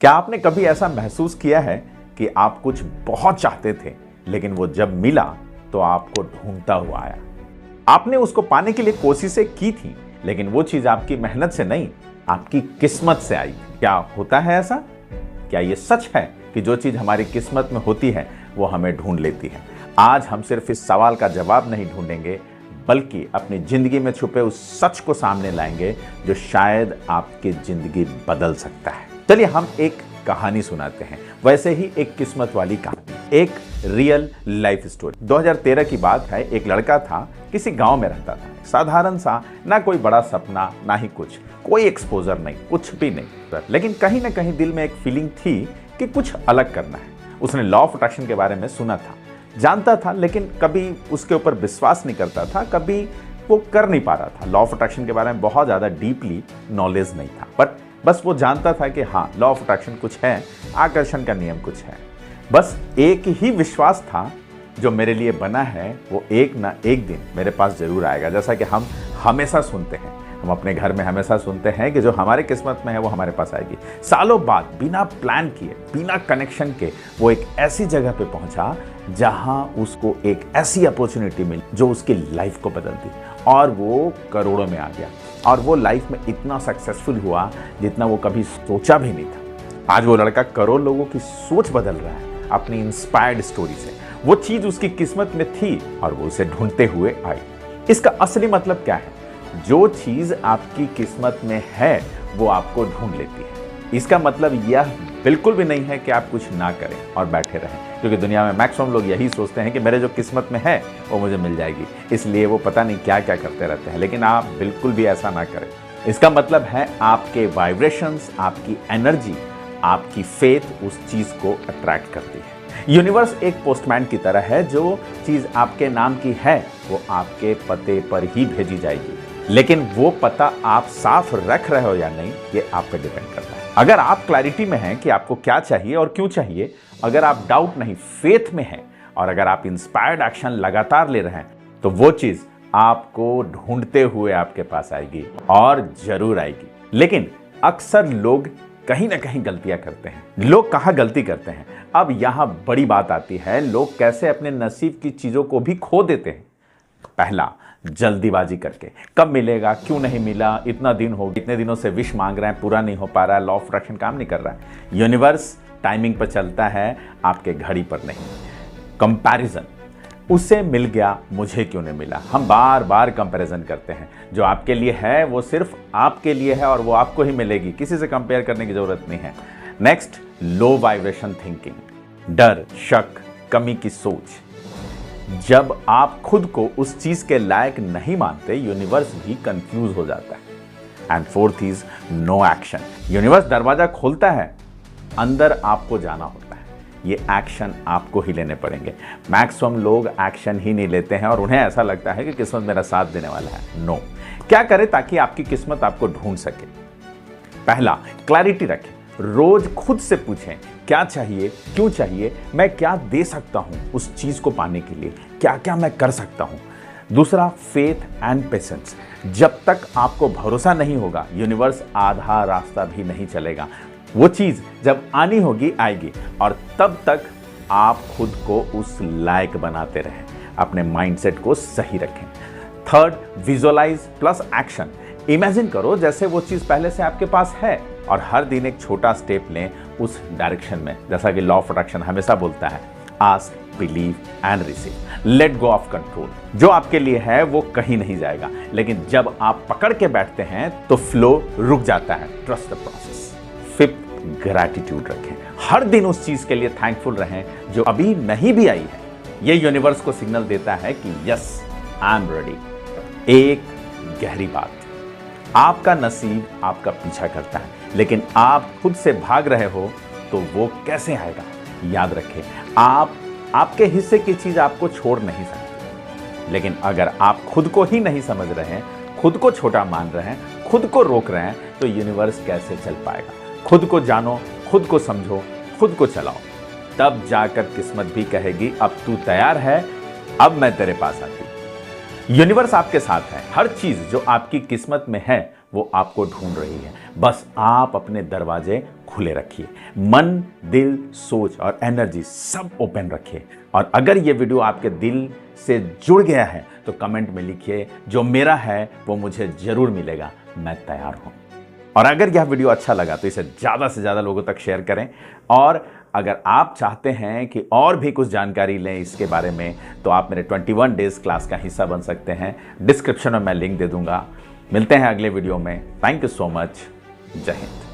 क्या आपने कभी ऐसा महसूस किया है कि आप कुछ बहुत चाहते थे, लेकिन वो जब मिला तो आपको ढूंढता हुआ आया? आपने उसको पाने के लिए कोशिशें की थी, लेकिन वो चीज आपकी मेहनत से नहीं, आपकी किस्मत से आई थी। क्या होता है ऐसा? क्या ये सच है कि जो चीज हमारी किस्मत में होती है वो हमें ढूंढ लेती है? आज हम सिर्फ इस सवाल का जवाब नहीं ढूंढेंगे, बल्कि अपनी जिंदगी में छुपे उस सच को सामने लाएंगे जो शायद आपकी जिंदगी बदल सकता है। चलिए हम एक कहानी सुनाते हैं, वैसे ही एक किस्मत वाली कहानी, एक रियल लाइफ स्टोरी। 2013 की बात है। एक लड़का था, किसी गांव में रहता था, साधारण सा, ना कोई बड़ा सपना, ना ही कुछ, कोई एक्सपोजर नहीं, कुछ भी नहीं। लेकिन कहीं ना कहीं दिल में एक फीलिंग थी कि कुछ अलग करना है। उसने लॉ ऑफ अट्रैक्शन के बारे में सुना था, जानता था, लेकिन कभी उसके ऊपर विश्वास नहीं करता था, कभी वो कर नहीं पा रहा था। लॉ ऑफ अट्रैक्शन के बारे में बहुत ज़्यादा डीपली नॉलेज नहीं था, बट बस वो जानता था कि हाँ, लॉ ऑफ अट्रैक्शन कुछ है, आकर्षण का नियम कुछ है। बस एक ही विश्वास था, जो मेरे लिए बना है वो एक ना एक दिन मेरे पास जरूर आएगा। जैसा कि हम हमेशा सुनते हैं, हम अपने घर में हमेशा सुनते हैं कि जो हमारे किस्मत में है वो हमारे पास आएगी। सालों बाद बिना प्लान किए, बिना कनेक्शन के, वो एक ऐसी जगह पे पहुंचा जहां उसको एक ऐसी अपॉर्चुनिटी मिली जो उसकी लाइफ को बदल दी, और वो करोड़ों में आ गया, और वो लाइफ में इतना सक्सेसफुल हुआ जितना वो कभी सोचा भी नहीं था। आज वो लड़का करोड़ लोगों की सोच बदल रहा है अपनी इंस्पायर्ड स्टोरी से। वो चीज उसकी किस्मत में थी और वो उसे ढूंढते हुए आई। इसका असली मतलब क्या है? जो चीज आपकी किस्मत में है वो आपको ढूंढ लेती है। इसका मतलब यह बिल्कुल भी नहीं है कि आप कुछ ना करें और बैठे रहें, क्योंकि दुनिया में मैक्सिमम लोग यही सोचते हैं कि मेरे जो किस्मत में है वो मुझे मिल जाएगी, इसलिए वो पता नहीं क्या क्या करते रहते हैं। लेकिन आप बिल्कुल भी ऐसा ना करें। इसका मतलब है आपके वाइब्रेशंस, आपकी एनर्जी, आपकी फेथ उस चीज को अट्रैक्ट करती है। यूनिवर्स एक पोस्टमैन की तरह है, जो चीज आपके नाम की है वो आपके पते पर ही भेजी जाएगी, लेकिन वो पता आप साफ रख रहे हो या नहीं, ये आप पे डिपेंड करता है। अगर आप क्लैरिटी में हैं कि आपको क्या चाहिए और क्यों चाहिए, अगर आप डाउट नहीं फेथ में हैं, और अगर आप इंस्पायर्ड एक्शन लगातार ले रहे हैं, तो वो चीज आपको ढूंढते हुए आपके पास आएगी, और जरूर आएगी। लेकिन अक्सर लोग कहीं ना कहीं गलतियां करते हैं। लोग कहाँ गलती करते हैं? अब यहां बड़ी बात आती है, लोग कैसे अपने नसीब की चीजों को भी खो देते हैं। पहला, जल्दीबाजी करके, कब मिलेगा, क्यों नहीं मिला, इतना दिन हो, इतने दिनों से विश मांग रहे हैं, पूरा नहीं हो पा रहा है, लॉ ऑफ अट्रैक्शन काम नहीं कर रहा है। यूनिवर्स टाइमिंग पर चलता है, आपके घड़ी पर नहीं। कंपैरिजन, उसे मिल गया, मुझे क्यों नहीं मिला। हम बार बार कंपैरिजन करते हैं। जो आपके लिए है वो सिर्फ आपके लिए है, और वो आपको ही मिलेगी, किसी से कंपेयर करने की जरूरत नहीं है। नेक्स्ट, लो वाइब्रेशन थिंकिंग, डर, शक, कमी की सोच। जब आप खुद को उस चीज के लायक नहीं मानते, यूनिवर्स भी कंफ्यूज हो जाता है। And fourth is no action. Universe दरवाजा खोलता है, अंदर आपको जाना होता है। ये एक्शन आपको ही लेने पड़ेंगे। मैक्सिमम लोग एक्शन ही नहीं लेते हैं, और उन्हें ऐसा लगता है कि किस्मत मेरा साथ देने वाला है। नो। क्या करें ताकि आपकी किस्मत आपको ढूंढ सके? पहला, क्लैरिटी रखें। रोज खुद से पूछें, क्या चाहिए, क्यों चाहिए, मैं क्या दे सकता हूं उस चीज को पाने के लिए, क्या क्या मैं कर सकता हूं। दूसरा, फेथ एंड पेशेंस। जब तक आपको भरोसा नहीं होगा, यूनिवर्स आधा रास्ता भी नहीं चलेगा। वो चीज जब आनी होगी, आएगी, और तब तक आप खुद को उस लायक बनाते रहें। अपने माइंडसेट को सही रखें। Third, visualise plus action. Imagine करो जैसे वो चीज पहले से आपके पास है, और हर दिन एक छोटा स्टेप लें उस डायरेक्शन में। जैसा कि लॉ ऑफ अट्रैक्शन हमेशा बोलता है, ask, believe and receive. Let go of control. जो आपके लिए है वो कहीं नहीं जाएगा, लेकिन जब आप पकड़ के बैठते हैं तो फ्लो रुक जाता है। Trust the process. Fifth, gratitude रखें। हर दिन उस चीज के लिए थैंकफुल रहें जो अभी नहीं भी आई है। ये यूनिवर्स को सिग्नल देता है कि यस, आई एम रेडी। एक गहरी बात, आपका नसीब आपका पीछा करता है, लेकिन आप खुद से भाग रहे हो तो वो कैसे आएगा? याद रखें, आपके हिस्से की चीज आपको छोड़ नहीं सकती, लेकिन अगर आप खुद को ही नहीं समझ रहे हैं, खुद को छोटा मान रहे हैं, खुद को रोक रहे हैं, तो यूनिवर्स कैसे चल पाएगा? खुद को जानो, खुद को समझो, खुद को चलाओ, तब जाकर किस्मत भी कहेगी अब तू तैयार है, अब मैं तेरे पास आती हूं। यूनिवर्स आपके साथ है। हर चीज जो आपकी किस्मत में है वो आपको ढूंढ रही है। बस आप अपने दरवाजे खुले रखिए, मन, दिल, सोच और एनर्जी सब ओपन रखिए। और अगर ये वीडियो आपके दिल से जुड़ गया है तो कमेंट में लिखिए, जो मेरा है वो मुझे जरूर मिलेगा, मैं तैयार हूं। और अगर यह वीडियो अच्छा लगा तो इसे ज़्यादा से ज़्यादा लोगों तक शेयर करें। और अगर आप चाहते हैं कि और भी कुछ जानकारी लें इसके बारे में, तो आप मेरे 21 डेज क्लास का हिस्सा बन सकते हैं। डिस्क्रिप्शन में मैं लिंक दे दूंगा। मिलते हैं अगले वीडियो में। Thank you so much. जय हिंद।